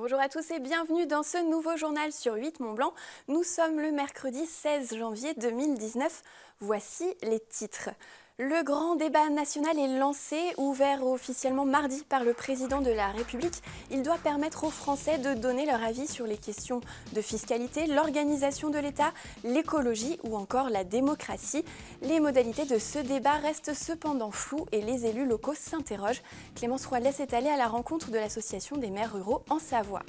Bonjour à tous et bienvenue dans ce nouveau journal sur 8 Mont-Blanc. Nous sommes le mercredi 16 janvier 2019. Voici les titres. Le grand débat national est lancé, ouvert officiellement mardi par le président de la République. Il doit permettre aux Français de donner leur avis sur les questions de fiscalité, l'organisation de l'État, l'écologie ou encore la démocratie. Les modalités de ce débat restent cependant floues et les élus locaux s'interrogent. Clémence Roilès est allée à la rencontre de l'Association des maires ruraux en Savoie.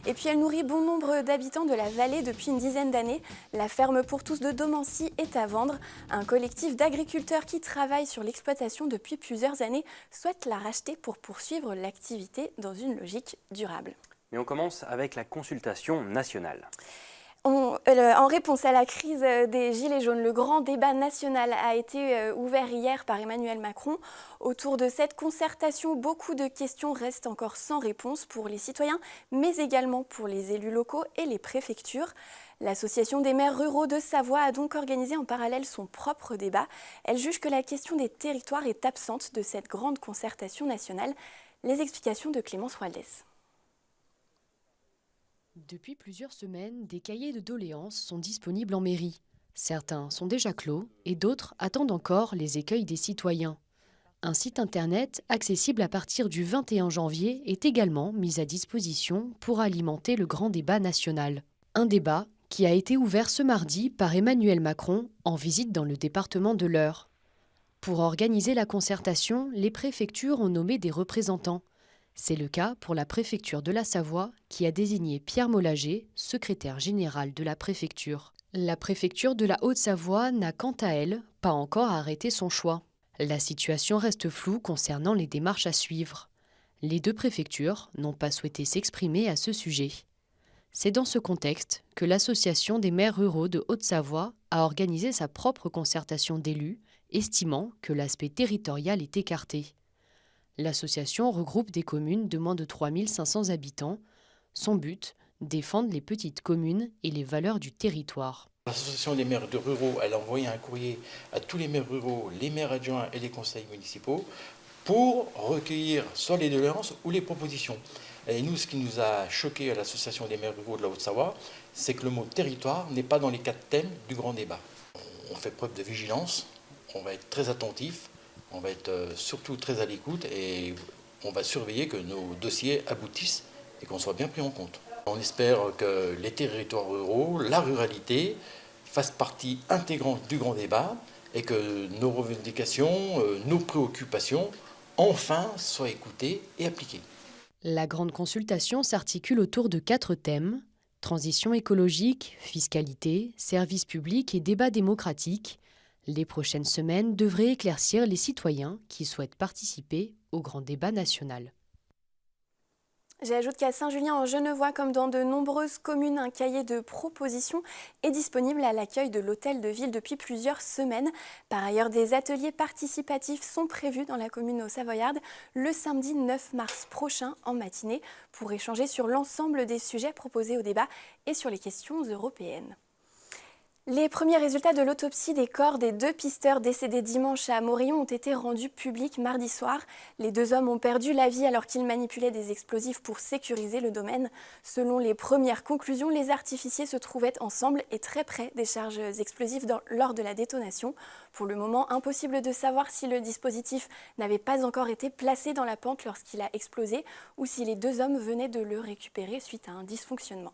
Et puis elle nourrit bon nombre d'habitants de la vallée depuis une dizaine d'années. La ferme pour tous de Domancy est à vendre. Un collectif d'agriculteurs qui travaille sur l'exploitation depuis plusieurs années souhaite la racheter pour poursuivre l'activité dans une logique durable. Mais on commence avec la consultation nationale. En réponse à la crise des Gilets jaunes, le grand débat national a été ouvert hier par Emmanuel Macron. Autour de cette concertation, beaucoup de questions restent encore sans réponse pour les citoyens, mais également pour les élus locaux et les préfectures. L'Association des maires ruraux de Savoie a donc organisé en parallèle son propre débat. Elle juge que la question des territoires est absente de cette grande concertation nationale. Les explications de Clémence Roilès. Depuis plusieurs semaines, des cahiers de doléances sont disponibles en mairie. Certains sont déjà clos et d'autres attendent encore les écueils des citoyens. Un site internet accessible à partir du 21 janvier est également mis à disposition pour alimenter le grand débat national. Un débat qui a été ouvert ce mardi par Emmanuel Macron en visite dans le département de l'Eure. Pour organiser la concertation, les préfectures ont nommé des représentants. C'est le cas pour la préfecture de la Savoie qui a désigné Pierre Mollager, secrétaire général de la préfecture. La préfecture de la Haute-Savoie n'a quant à elle pas encore arrêté son choix. La situation reste floue concernant les démarches à suivre. Les deux préfectures n'ont pas souhaité s'exprimer à ce sujet. C'est dans ce contexte que l'Association des maires ruraux de Haute-Savoie a organisé sa propre concertation d'élus, estimant que l'aspect territorial est écarté. L'association regroupe des communes de moins de 3500 habitants. Son but, défendre les petites communes et les valeurs du territoire. L'association des maires ruraux, elle a envoyé un courrier à tous les maires ruraux, les maires adjoints et les conseils municipaux pour recueillir soit les doléances ou les propositions. Et nous, ce qui nous a choqué à l'association des maires ruraux de la Haute-Savoie, c'est que le mot territoire n'est pas dans les 4 thèmes du grand débat. On fait preuve de vigilance, on va être très attentif. On va être surtout très à l'écoute et on va surveiller que nos dossiers aboutissent et qu'on soit bien pris en compte. On espère que les territoires ruraux, la ruralité, fassent partie intégrante du grand débat et que nos revendications, nos préoccupations, enfin, soient écoutées et appliquées. La grande consultation s'articule autour de 4 thèmes : transition écologique, fiscalité, services publics et débat démocratique. Les prochaines semaines devraient éclaircir les citoyens qui souhaitent participer au grand débat national. J'ajoute qu'à Saint-Julien-en-Genevois, comme dans de nombreuses communes, un cahier de propositions est disponible à l'accueil de l'hôtel de ville depuis plusieurs semaines. Par ailleurs, des ateliers participatifs sont prévus dans la commune haut-savoyarde le samedi 9 mars prochain en matinée pour échanger sur l'ensemble des sujets proposés au débat et sur les questions européennes. Les premiers résultats de l'autopsie des corps des 2 pisteurs décédés dimanche à Morillon ont été rendus publics mardi soir. Les 2 hommes ont perdu la vie alors qu'ils manipulaient des explosifs pour sécuriser le domaine. Selon les premières conclusions, les artificiers se trouvaient ensemble et très près des charges explosives lors de la détonation. Pour le moment, impossible de savoir si le dispositif n'avait pas encore été placé dans la pente lorsqu'il a explosé ou si les 2 hommes venaient de le récupérer suite à un dysfonctionnement.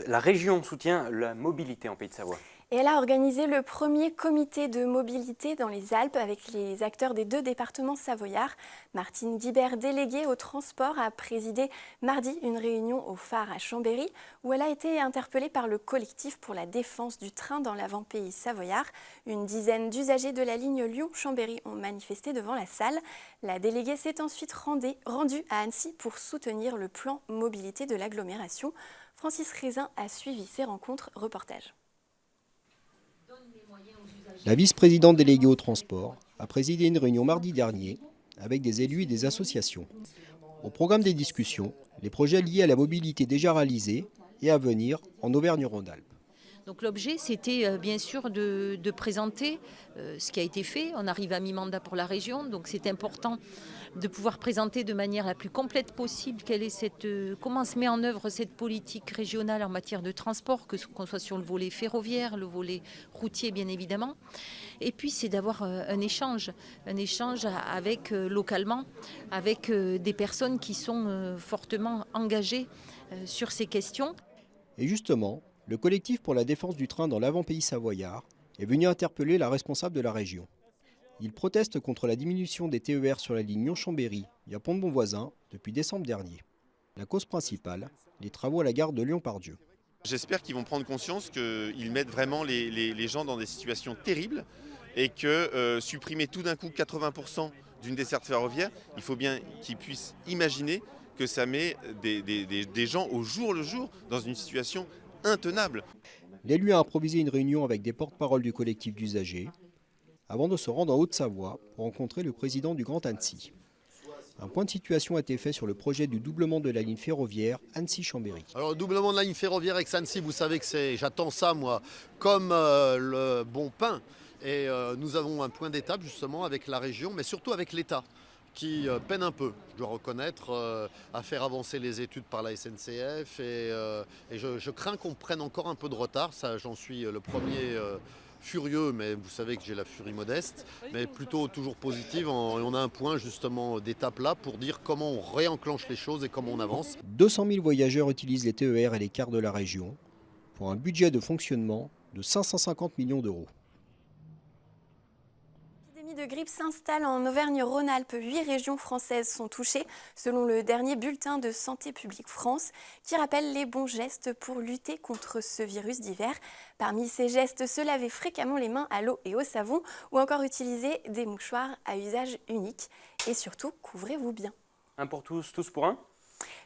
La région soutient la mobilité en Pays de Savoie. Et elle a organisé le premier comité de mobilité dans les Alpes avec les acteurs des 2 départements savoyards. Martine Guibert, déléguée au transport, a présidé mardi une réunion au phare à Chambéry où elle a été interpellée par le collectif pour la défense du train dans l'avant-pays savoyard. Une dizaine d'usagers de la ligne Lyon-Chambéry ont manifesté devant la salle. La déléguée s'est ensuite rendue à Annecy pour soutenir le plan mobilité de l'agglomération. Francis Rézin a suivi ces rencontres. Reportage. La vice-présidente déléguée au transport a présidé une réunion mardi dernier avec des élus et des associations. Au programme des discussions, les projets liés à la mobilité déjà réalisés et à venir en Auvergne-Rhône-Alpes. Donc l'objet, c'était bien sûr de présenter ce qui a été fait. On arrive à mi-mandat pour la région, donc c'est important de pouvoir présenter de manière la plus complète possible comment se met en œuvre cette politique régionale en matière de transport, qu'on soit sur le volet ferroviaire, le volet routier bien évidemment. Et puis c'est d'avoir un échange avec localement, avec des personnes qui sont fortement engagées sur ces questions. Et justement, le collectif pour la défense du train dans l'avant-pays savoyard est venu interpeller la responsable de la région. Il proteste contre la diminution des TER sur la ligne Lyon-Chambéry via Pont-de-Beauvoisin depuis décembre dernier. La cause principale, les travaux à la gare de Lyon-Pardieu. J'espère qu'ils vont prendre conscience qu'ils mettent vraiment les gens dans des situations terribles et que supprimer tout d'un coup 80% d'une desserte ferroviaire, il faut bien qu'ils puissent imaginer que ça met des gens au jour le jour dans une situation intenable. L'élu a improvisé une réunion avec des porte-paroles du collectif d'usagers avant de se rendre en Haute-Savoie pour rencontrer le président du Grand Annecy. Un point de situation a été fait sur le projet du doublement de la ligne ferroviaire Annecy-Chambéry. Alors le doublement de la ligne ferroviaire Aix-Annecy, vous savez que j'attends ça moi comme le bon pain. Et nous avons un point d'étape justement avec la région, mais surtout avec l'État, qui peine un peu, je dois reconnaître, à faire avancer les études par la SNCF. Et je crains qu'on prenne encore un peu de retard, ça j'en suis le premier furieux, mais vous savez que j'ai la furie modeste, mais plutôt toujours positive. On a un point justement d'étape là pour dire comment on réenclenche les choses et comment on avance. 200 000 voyageurs utilisent les TER et les cars de la région pour un budget de fonctionnement de 550 millions d'euros. L'épidémie de grippe s'installe en Auvergne-Rhône-Alpes. 8 régions françaises sont touchées, selon le dernier bulletin de Santé publique France, qui rappelle les bons gestes pour lutter contre ce virus d'hiver. Parmi ces gestes, se laver fréquemment les mains à l'eau et au savon, ou encore utiliser des mouchoirs à usage unique. Et surtout, couvrez-vous bien. Un pour tous, tous pour un.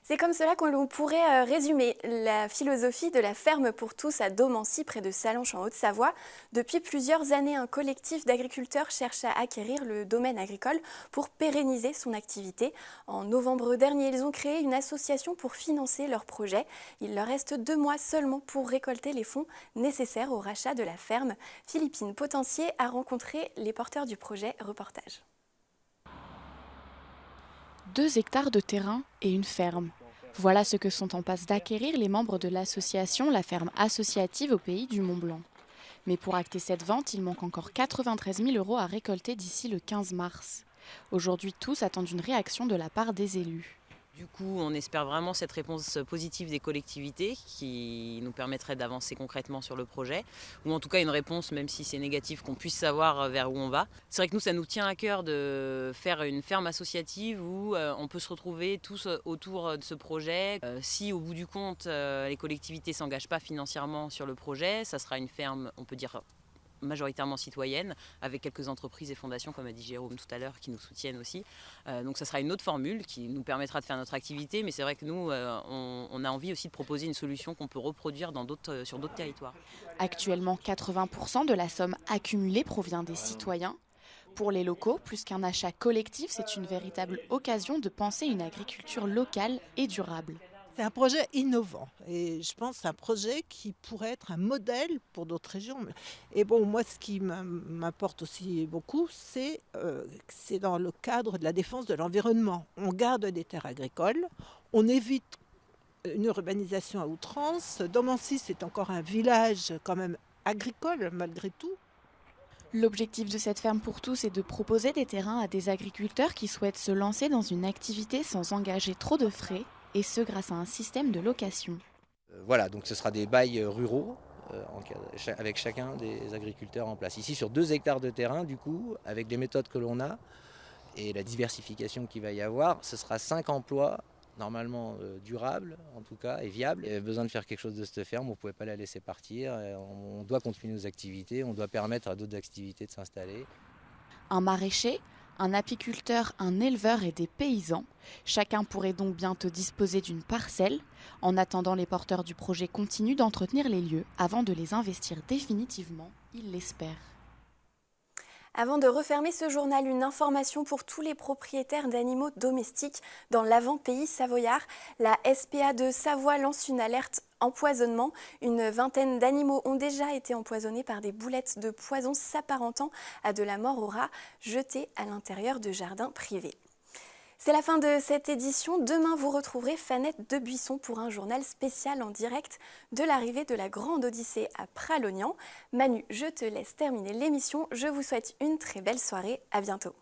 C'est comme cela qu'on pourrait résumer la philosophie de la ferme pour tous à Domancy, près de Sallanches en Haute-Savoie. Depuis plusieurs années, un collectif d'agriculteurs cherche à acquérir le domaine agricole pour pérenniser son activité. En novembre dernier, ils ont créé une association pour financer leur projet. Il leur reste 2 mois seulement pour récolter les fonds nécessaires au rachat de la ferme. Philippine Potencier a rencontré les porteurs du projet. Reportage. 2 hectares de terrain et une ferme. Voilà ce que sont en passe d'acquérir les membres de l'association La Ferme Associative au Pays du Mont-Blanc. Mais pour acter cette vente, il manque encore 93 000 € à récolter d'ici le 15 mars. Aujourd'hui, tous attendent une réaction de la part des élus. Du coup, on espère vraiment cette réponse positive des collectivités qui nous permettrait d'avancer concrètement sur le projet, ou en tout cas une réponse, même si c'est négatif, qu'on puisse savoir vers où on va. C'est vrai que nous, ça nous tient à cœur de faire une ferme associative où on peut se retrouver tous autour de ce projet. Si au bout du compte, les collectivités ne s'engagent pas financièrement sur le projet, ça sera une ferme, on peut dire, majoritairement citoyenne, avec quelques entreprises et fondations, comme a dit Jérôme tout à l'heure, qui nous soutiennent aussi. Donc ça sera une autre formule qui nous permettra de faire notre activité, mais c'est vrai que nous, on a envie aussi de proposer une solution qu'on peut reproduire sur d'autres territoires. Actuellement, 80% de la somme accumulée provient des citoyens. Pour les locaux, plus qu'un achat collectif, c'est une véritable occasion de penser une agriculture locale et durable. C'est un projet innovant et je pense que c'est un projet qui pourrait être un modèle pour d'autres régions. Et bon, moi, ce qui m'importe aussi beaucoup, c'est dans le cadre de la défense de l'environnement. On garde des terres agricoles, on évite une urbanisation à outrance. Domancy, c'est encore un village quand même agricole malgré tout. L'objectif de cette ferme pour tous est de proposer des terrains à des agriculteurs qui souhaitent se lancer dans une activité sans engager trop de frais, et ce grâce à un système de location. Voilà, donc ce sera des bails ruraux avec chacun des agriculteurs en place. Ici sur 2 hectares de terrain, du coup, avec les méthodes que l'on a et la diversification qu'il va y avoir, ce sera 5 emplois normalement durables en tout cas et viables. Il y avait besoin de faire quelque chose de cette ferme, on ne pouvait pas la laisser partir, on doit continuer nos activités, on doit permettre à d'autres activités de s'installer. Un maraîcher, un apiculteur, un éleveur et des paysans. Chacun pourrait donc bientôt disposer d'une parcelle. En attendant, les porteurs du projet continuent d'entretenir les lieux avant de les investir définitivement, ils l'espèrent. Avant de refermer ce journal, une information pour tous les propriétaires d'animaux domestiques dans l'avant-pays savoyard. La SPA de Savoie lance une alerte empoisonnement. Une vingtaine d'animaux ont déjà été empoisonnés par des boulettes de poison s'apparentant à de la mort aux rats jetées à l'intérieur de jardins privés. C'est la fin de cette édition. Demain, vous retrouverez Fanette Debuisson pour un journal spécial en direct de l'arrivée de la Grande Odyssée à Pralognan. Manu, je te laisse terminer l'émission. Je vous souhaite une très belle soirée. À bientôt.